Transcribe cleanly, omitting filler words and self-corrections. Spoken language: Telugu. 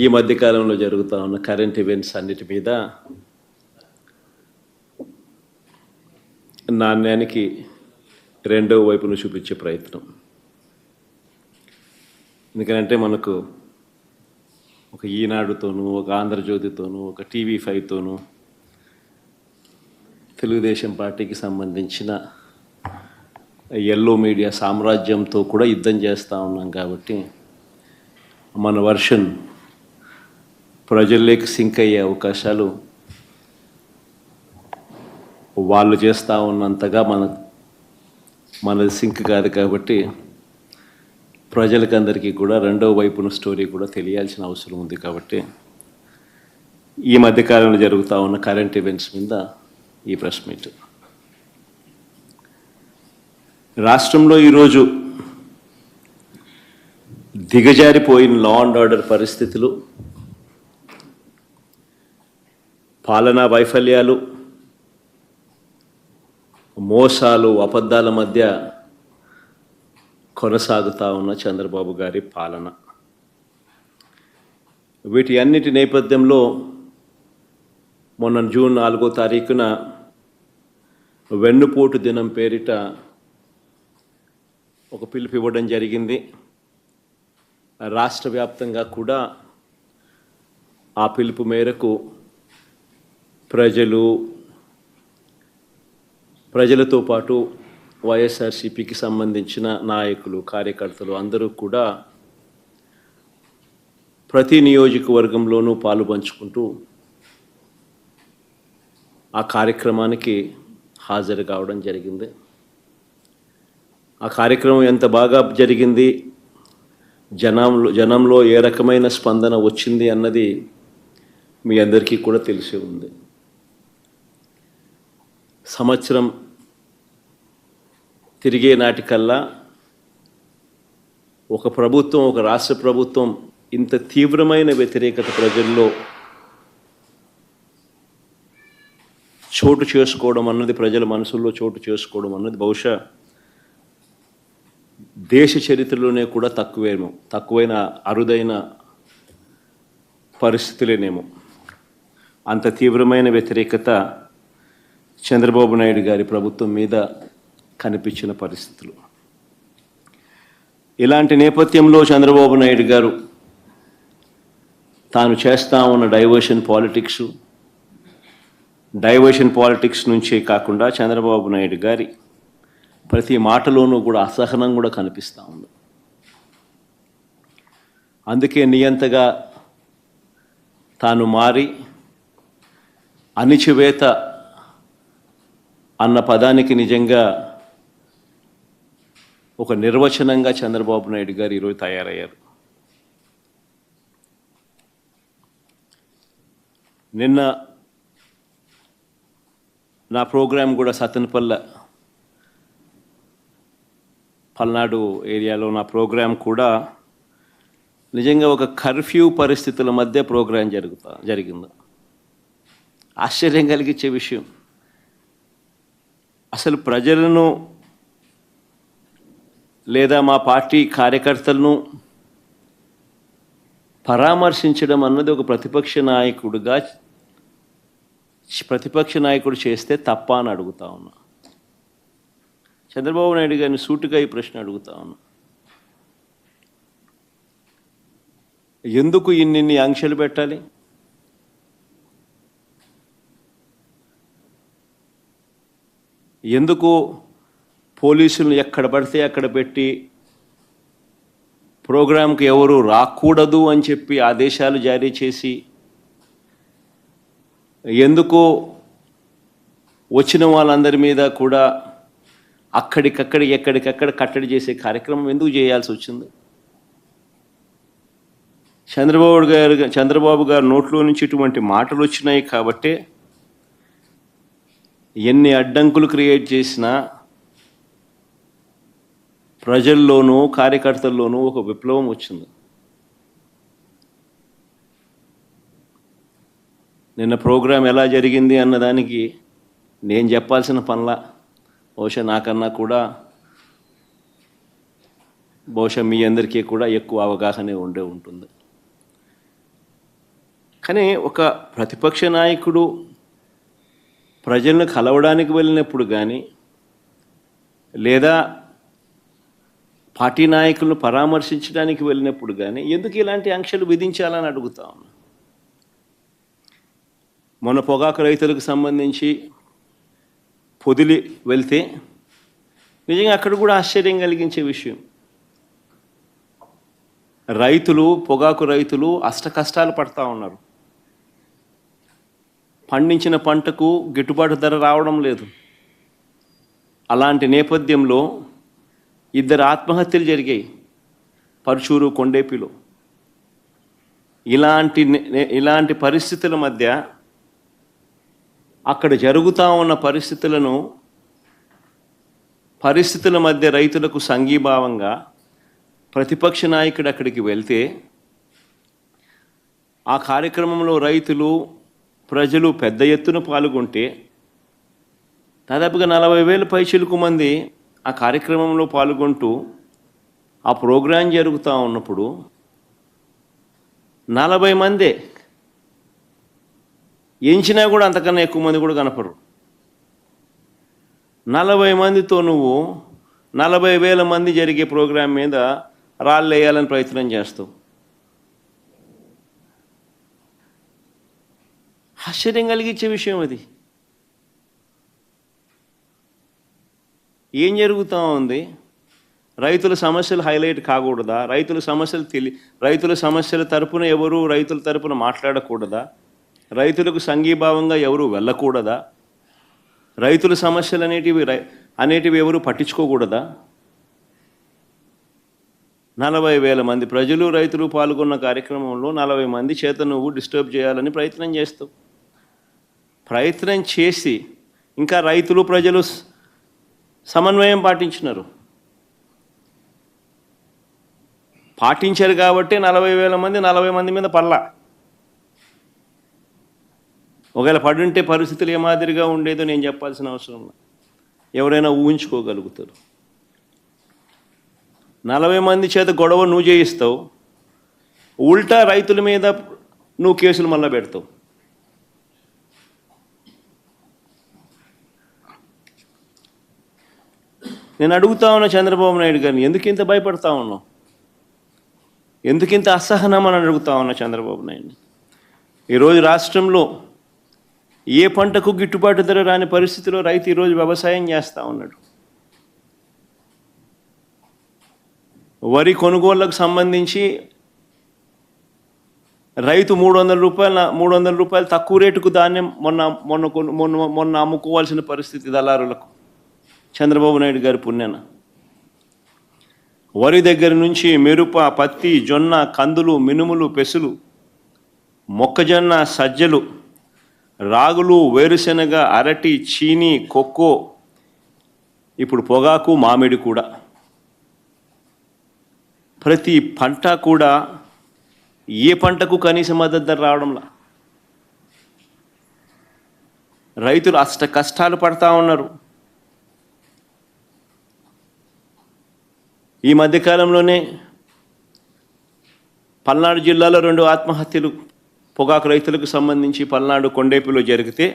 ఈ మధ్యకాలంలో జరుగుతూ ఉన్న కరెంట్ ఈవెంట్స్ అన్నిటి మీద నాణ్యానికి రెండవ వైపును చూపించే ప్రయత్నం. ఎందుకంటే మనకు ఒక ఈనాడుతోనూ, ఒక ఆంధ్రజ్యోతితోనూ, ఒక TV5తోనూ తెలుగుదేశం పార్టీకి సంబంధించిన ఎల్లో మీడియా సామ్రాజ్యంతో కూడా యుద్ధం చేస్తూ ఉన్నాం. కాబట్టి మన వర్షన్ ప్రజల్లోకి సింక్ అయ్యే అవకాశాలు వాళ్ళు చేస్తూ ఉన్నంతగా మనది సింక్ కాదు. కాబట్టి ప్రజలకందరికీ కూడా రెండవ వైపున స్టోరీ కూడా తెలియాల్సిన అవసరం ఉంది. కాబట్టి ఈ మధ్యకాలంలో జరుగుతూ ఉన్న కరెంట్ ఈవెంట్స్ మీద ఈ ప్రెస్ మీట్. రాష్ట్రంలో ఈరోజు దిగజారిపోయిన లా అండ్ ఆర్డర్ పరిస్థితులు, పాలనా వైఫల్యాలు, మోసాలు, అబద్ధాల మధ్య కొనసాగుతూ ఉన్న చంద్రబాబు గారి పాలన. వీటి అన్నిటి నేపథ్యంలో మొన్న జూన్ 4వ తారీఖున వెన్నుపోటు దినం పేరిట ఒక పిలుపు ఇవ్వడం జరిగింది. రాష్ట్ర వ్యాప్తంగా కూడా ఆ పిలుపు మేరకు ప్రజలతో పాటు వైఎస్ఆర్సీపీకి సంబంధించిన నాయకులు, కార్యకర్తలు అందరూ కూడా ప్రతి నియోజకవర్గంలోనూ పాలు పంచుకుంటూ ఆ కార్యక్రమానికి హాజరు కావడం జరిగింది. ఆ కార్యక్రమం ఎంత బాగా జరిగింది, జనంలో ఏ రకమైన స్పందన వచ్చింది అన్నది మీ అందరికీ కూడా తెలిసి ఉంది. సంవత్సరం తిరిగే నాటికల్లా ఒక రాష్ట్ర ప్రభుత్వం ఇంత తీవ్రమైన వ్యతిరేకత ప్రజల్లో చోటు చేసుకోవడం అన్నది, ప్రజల మనసుల్లో చోటు చేసుకోవడం అన్నది బహుశా దేశ చరిత్రలోనే కూడా తక్కువైన అరుదైన పరిస్థితులేనేమో. అంత తీవ్రమైన వ్యతిరేకత చంద్రబాబు నాయుడు గారి ప్రభుత్వం మీద కనిపించిన పరిస్థితులు. ఇలాంటి నేపథ్యంలో చంద్రబాబు నాయుడు గారు తాను చేస్తూ ఉన్న డైవర్షన్ పాలిటిక్స్ నుంచే కాకుండా చంద్రబాబు నాయుడు గారి ప్రతి మాటలోనూ కూడా అసహనం కూడా కనిపిస్తూ ఉంది. అందుకే నియంతగా తాను మారి అణిచివేత అన్న పదానికి నిజంగా ఒక నిర్వచనంగా చంద్రబాబు నాయుడు గారు ఈరోజు తయారయ్యారు. నిన్న నా ప్రోగ్రాం కూడా పల్నాడు ఏరియాలో నా ప్రోగ్రాం కూడా నిజంగా ఒక కర్ఫ్యూ పరిస్థితుల మధ్య ప్రోగ్రాం జరిగింది. ఆశ్చర్యం కలిగించే విషయం, అసలు ప్రజలను లేదా మా పార్టీ కార్యకర్తలను పరామర్శించడం అన్నది ఒక ప్రతిపక్ష నాయకుడు చేస్తే తప్ప అని అడుగుతా ఉన్నా. చంద్రబాబు నాయుడు గారిని సూటిగా ఈ ప్రశ్న అడుగుతా ఉన్నా. ఎందుకు ఇన్ని ఆంక్షలు పెట్టాలి? ఎందుకు పోలీసులను ఎక్కడ పడితే అక్కడ పెట్టి ప్రోగ్రాంకి ఎవరు రాకూడదు అని చెప్పి ఆదేశాలు జారీ చేసి, ఎందుకు వచ్చిన వాళ్ళందరి మీద కూడా ఎక్కడికక్కడ కట్టడి చేసే కార్యక్రమం ఎందుకు చేయాల్సి వచ్చింది? చంద్రబాబు గారు నోట్లో నుంచి ఇటువంటి మాటలు వచ్చినాయి కాబట్టే ఎన్ని అడ్డంకులు క్రియేట్ చేసినా ప్రజల్లోనూ కార్యకర్తల్లోనూ ఒక విప్లవం వచ్చింది. నిన్న ప్రోగ్రాం ఎలా జరిగింది అన్నదానికి నేను చెప్పాల్సిన పనిలా, బహుశా నాకన్నా కూడా బహుశా మీ అందరికీ కూడా ఎక్కువ అవగాహన ఉంటుంది. కానీ ఒక ప్రతిపక్ష నాయకుడు ప్రజలను కలవడానికి వెళ్ళినప్పుడు కానీ లేదా పార్టీ నాయకులను పరామర్శించడానికి వెళ్ళినప్పుడు కానీ ఎందుకు ఇలాంటి ఆంక్షలు విధించాలని అడుగుతా ఉన్నా. మొన్న పొగాకు రైతులకు సంబంధించి పొదిలి వెళ్తే నిజంగా అక్కడ కూడా ఆశ్చర్యం కలిగించే విషయం. రైతులు, పొగాకు రైతులు అష్టకష్టాలు పడతా ఉన్నారు. పండించిన పంటకు గిట్టుబాటు ధర రావడం లేదు. అలాంటి నేపథ్యంలో 2 ఆత్మహత్యలు జరిగాయి పరుచూరు, కొండేపిలో. ఇలాంటి పరిస్థితుల మధ్య అక్కడ జరుగుతూ ఉన్న పరిస్థితుల మధ్య రైతులకు సంఘీభావంగా ప్రతిపక్ష నాయకుడు అక్కడికి వెళ్తే ఆ కార్యక్రమంలో రైతులు, ప్రజలు పెద్ద ఎత్తున పాల్గొంటే దాదాపుగా 40,000 పైచిలుకు మంది ఆ కార్యక్రమంలో పాల్గొంటూ ఆ ప్రోగ్రాం జరుగుతూ ఉన్నప్పుడు 40 మందే, ఎంచినా కూడా అంతకన్నా ఎక్కువ మంది కూడా కనపడరు. 40 మందితో నువ్వు 40,000 మంది జరిగే ప్రోగ్రాం మీద రాళ్ళు వేయాలని ప్రయత్నం చేస్తావు. ఆశ్చర్యం కలిగించే విషయం అది. ఏం జరుగుతూ ఉంది? రైతుల సమస్యలు హైలైట్ కాకూడదా? రైతుల సమస్యల తరపున ఎవరు రైతుల తరపున మాట్లాడకూడదా? రైతులకు సంఘీభావంగా ఎవరు వెళ్ళకూడదా? రైతుల సమస్యలు అనేటివి ఎవరు పట్టించుకోకూడదా? 40,000 మంది ప్రజలు, రైతులు పాల్గొన్న కార్యక్రమంలో 40 మంది చేత నువ్వు డిస్టర్బ్ చేయాలని ప్రయత్నం చేస్తావు. ప్రయత్నం చేసి ఇంకా రైతులు, ప్రజలు సమన్వయం పాటించారు కాబట్టి 40,000 మంది 40 మంది మీద పడలా. ఒకవేళ పడుంటే పరిస్థితులు ఏ మాదిరిగా ఉండేదో నేను చెప్పాల్సిన అవసరం లేదు. ఎవరైనా ఊహించుకోగలుగుతారు. 40 మంది చేత గొడవ నువ్వు చేయిస్తావు, ఉల్టా రైతుల మీద నువ్వు కేసులు మళ్ళా పెడతావు. నేను అడుగుతా ఉన్నా చంద్రబాబు నాయుడు గారిని, ఎందుకు ఇంత భయపడతా ఉన్నావు? ఎందుకు ఇంత అసహనం అని అడుగుతా ఉన్నా చంద్రబాబు నాయుడిని. ఈరోజు రాష్ట్రంలో ఏ పంటకు గిట్టుబాటు ధర రాని పరిస్థితిలో రైతు ఈరోజు వ్యవసాయం చేస్తూ ఉన్నాడు. వరి కొనుగోళ్లకు సంబంధించి రైతు 300 రూపాయలు తక్కువ రేటుకు ధాన్యం మొన్న అమ్ముకోవాల్సిన పరిస్థితి దళారులకు. చంద్రబాబు నాయుడు గారి పుణ్యాన వరి దగ్గర నుంచి మిరప, పత్తి, జొన్న, కందులు, మినుములు, పెసులు, మొక్కజొన్న, సజ్జలు, రాగులు, వేరుశెనగ, అరటి, చీని, కొక్కో, ఇప్పుడు పొగాకు, మామిడి కూడా. ప్రతి పంట కూడా ఏ పంటకు కనీస మద్దతు ధర రావడంలా. రైతులు అష్ట కష్టాలు పడతా ఉన్నారు. ఈ మధ్యకాలంలోనే పల్నాడు జిల్లాలో 2 ఆత్మహత్యలు పొగాకు రైతులకు సంబంధించి పల్నాడు, కొండేపిలో జరిగితే